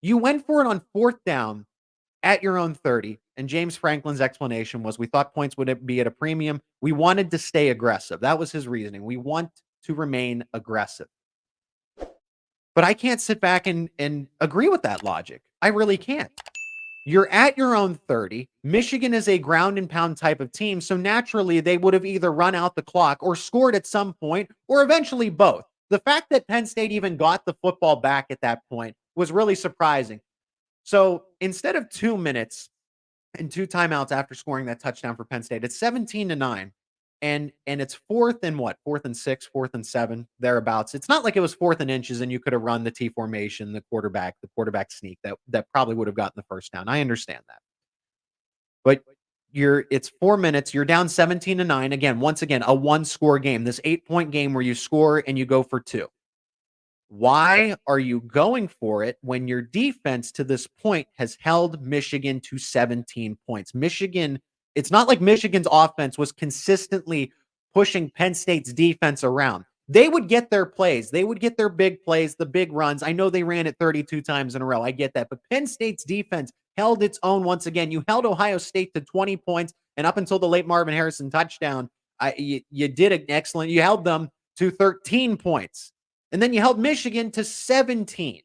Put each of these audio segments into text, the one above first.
You went for it on 4th down at your own 30, and James Franklin's explanation was, "We thought points would be at a premium. We wanted to stay aggressive." That was his reasoning. "We want to remain aggressive." But I can't sit back and agree with that logic. I really can't. You're at your own 30. Michigan is a ground and pound type of team, so naturally they would have either run out the clock or scored at some point, or eventually both. The fact that Penn State even got the football back at that point was really surprising. So instead of 2 minutes and 2 timeouts after scoring that touchdown for Penn State, it's 17-9. And it's 4th and what? 4th and 6, 4th and 7, thereabouts. It's not like it was 4th and inches and you could have run the T formation, the quarterback sneak that probably would have gotten the first down. I understand that. But it's 4 minutes, you're down 17-9. Again, once again, a one-score game. This 8-point game where you score and you go for 2. Why are you going for it when your defense to this point has held Michigan to 17 points? It's not like Michigan's offense was consistently pushing Penn State's defense around. They would get their plays. They would get their big plays, the big runs. I know they ran it 32 times in a row. I get that. But Penn State's defense held its own once again. You held Ohio State to 20 points, and up until the late Marvin Harrison touchdown, you did an excellent. You held them to 13 points. And then you held Michigan to 17,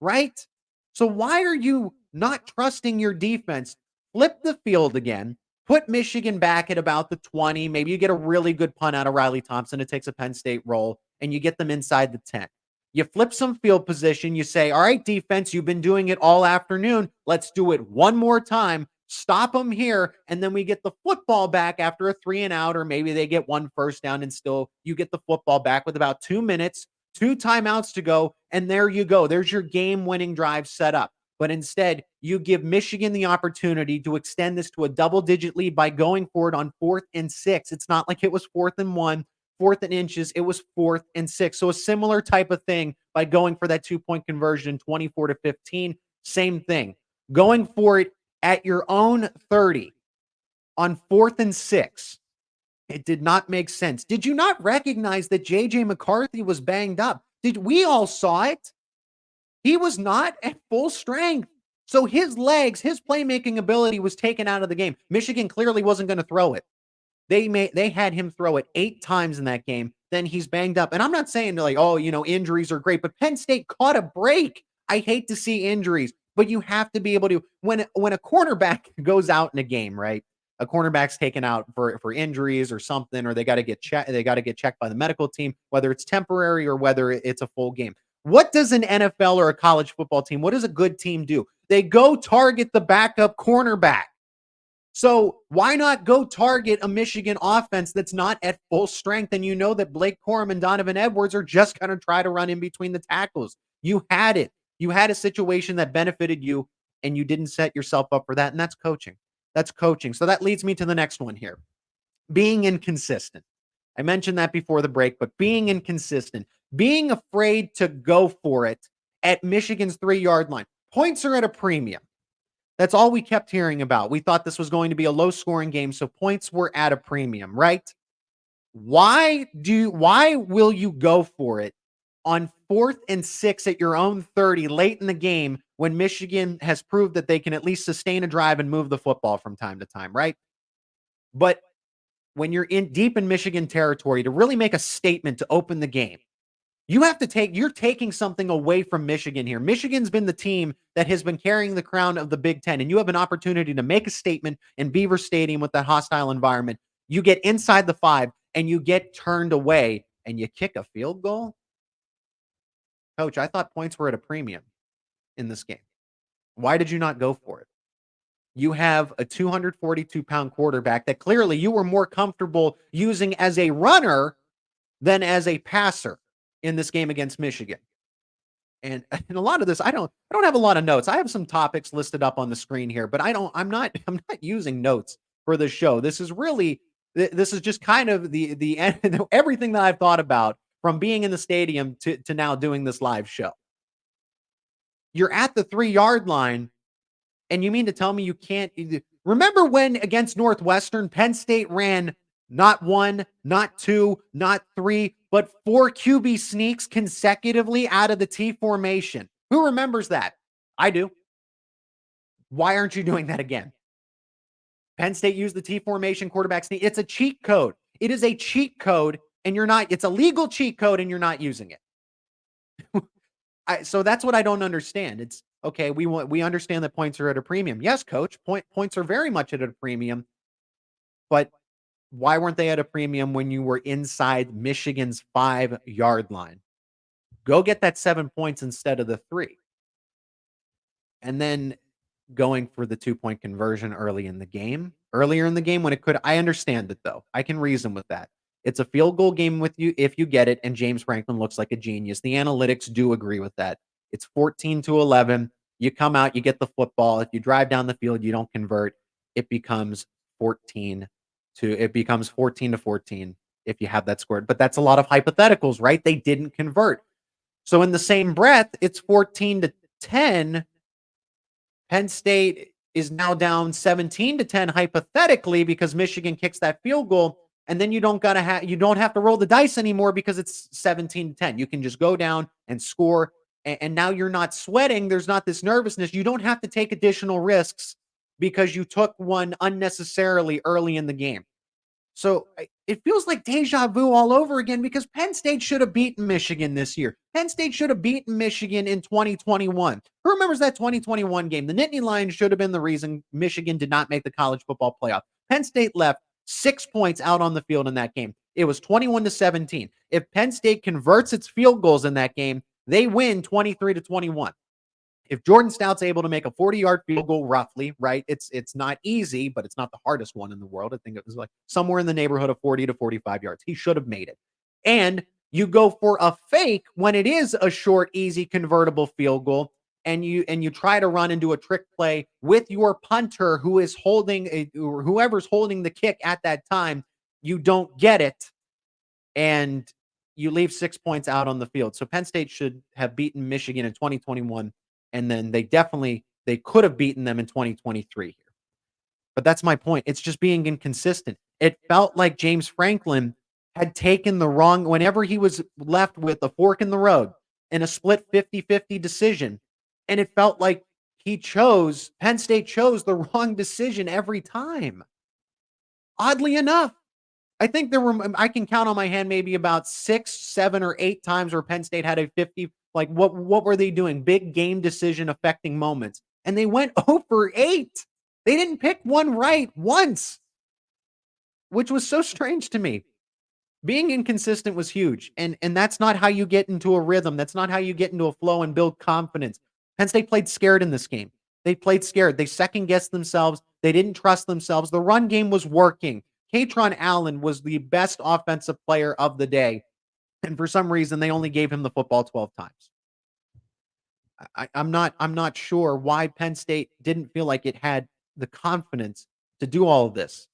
right? So why are you not trusting your defense? Flip the field again, put Michigan back at about the 20. Maybe you get a really good punt out of Riley Thompson. It takes a Penn State roll, and you get them inside the 10. You flip some field position. You say, all right, defense, you've been doing it all afternoon. Let's do it one more time. Stop them here, and then we get the football back after a 3 and out, or maybe they get one first down, and still you get the football back with about 2 minutes. 2 timeouts to go, and there you go. There's your game-winning drive set up. But instead, you give Michigan the opportunity to extend this to a double-digit lead by going for it on 4th and 6. It's not like it was 4th and 1, 4th and inches. It was 4th and 6. So a similar type of thing by going for that 2-point conversion, 24-15. Same thing. Going for it at your own 30 on 4th and 6. It did not make sense. Did you not recognize that J.J. McCarthy was banged up? We all saw it? He was not at full strength. So his legs, his playmaking ability was taken out of the game. Michigan clearly wasn't going to throw it. They had him throw it 8 times in that game. Then he's banged up. And I'm not saying like, oh, injuries are great, but Penn State caught a break. I hate to see injuries, but you have to be able to, when a cornerback goes out in a game, right? A cornerback's taken out for injuries or something, or they got to get checked. They got to get checked by the medical team, whether it's temporary or whether it's a full game. What does an NFL or a college football team, what does a good team do? They go target the backup cornerback. So why not go target a Michigan offense that's not at full strength? And you know that Blake Corum and Donovan Edwards are just going to try to run in between the tackles. You had it. You had a situation that benefited you, and you didn't set yourself up for that. And that's coaching. That's coaching. So that leads me to the next one here. Being inconsistent. I mentioned that before the break, but being inconsistent, being afraid to go for it at Michigan's 3-yard line. Points are at a premium. That's all we kept hearing about. We thought this was going to be a low-scoring game, so points were at a premium, right? Why will you go for it on 4th and 6 at your own 30 late in the game when Michigan has proved that they can at least sustain a drive and move the football from time to time, right? But when you're deep in Michigan territory, to really make a statement to open the game, you're taking something away from Michigan here. Michigan's been the team that has been carrying the crown of the Big Ten, and you have an opportunity to make a statement in Beaver Stadium with that hostile environment. You get inside the 5, and you get turned away, and you kick a field goal? Coach, I thought points were at a premium in this game. Why did you not go for it? You have a 242-pound quarterback that clearly you were more comfortable using as a runner than as a passer in this game against Michigan. And a lot of this, I don't have a lot of notes. I have some topics listed up on the screen here, but I'm not using notes for the show. This is just kind of the everything that I've thought about from being in the stadium to now doing this live show. You're at the 3-yard line, and you mean to tell me you can't? Remember when against Northwestern, Penn State ran not 1, not 2, not 3, but 4 QB sneaks consecutively out of the T formation? Who remembers that? I do. Why aren't you doing that again? Penn State used the T formation quarterback sneak. It's a cheat code. It is a cheat code, and you're not, it's a legal cheat code, and you're not using it. So that's what I don't understand. It's okay. We understand that points are at a premium. Yes, coach. Points are very much at a premium, but why weren't they at a premium when you were inside Michigan's 5-yard line? Go get that 7 points instead of the 3. And then going for the 2-point conversion earlier in the game when it could, I understand it though. I can reason with that. It's a field goal game with you if you get it, and James Franklin looks like a genius. The analytics do agree with that. It's 14-11. You come out, you get the football. If you drive down the field, you don't convert. It becomes 14-14 if you have that scored. But that's a lot of hypotheticals, right? They didn't convert. So in the same breath, it's 14-10. Penn State is now down 17-10 hypothetically because Michigan kicks that field goal, and then you don't have to roll the dice anymore because it's 17-10. You can just go down and score, and now you're not sweating. There's not this nervousness. You don't have to take additional risks because you took one unnecessarily early in the game. So it feels like deja vu all over again because Penn State should have beaten Michigan this year. Penn State should have beaten Michigan in 2021. Who remembers that 2021 game? The Nittany Lions should have been the reason Michigan did not make the college football playoff. Penn State left 6 points out on the field in that game. It was 21-17. If Penn State converts its field goals in that game, they win 23-21. If Jordan Stout's able to make a 40-yard field goal roughly, right? It's not easy, but it's not the hardest one in the world. I think it was like somewhere in the neighborhood of 40 to 45 yards. He should have made it. And you go for a fake when it is a short, easy, convertible field goal, and you try to run into a trick play with your punter who is or whoever's holding the kick at that time. You don't get it, and you leave 6 points out on the field. So Penn State should have beaten Michigan in 2021. And then they could have beaten them in 2023 here. But that's my point. It's just being inconsistent. It felt like James Franklin had taken the wrong, whenever he was left with a fork in the road in a split 50-50 decision. And it felt like Penn State chose the wrong decision every time. Oddly enough, I think I can count on my hand maybe about 6, 7, or 8 times where Penn State had a 50. Like, what were they doing? Big game decision affecting moments. And they went 0 for 8. They didn't pick one right once, which was so strange to me. Being inconsistent was huge. And that's not how you get into a rhythm. That's not how you get into a flow and build confidence. Penn State played scared in this game. They played scared. They second-guessed themselves. They didn't trust themselves. The run game was working. Katron Allen was the best offensive player of the day. And for some reason, they only gave him the football 12 times. I'm not sure why Penn State didn't feel like it had the confidence to do all of this.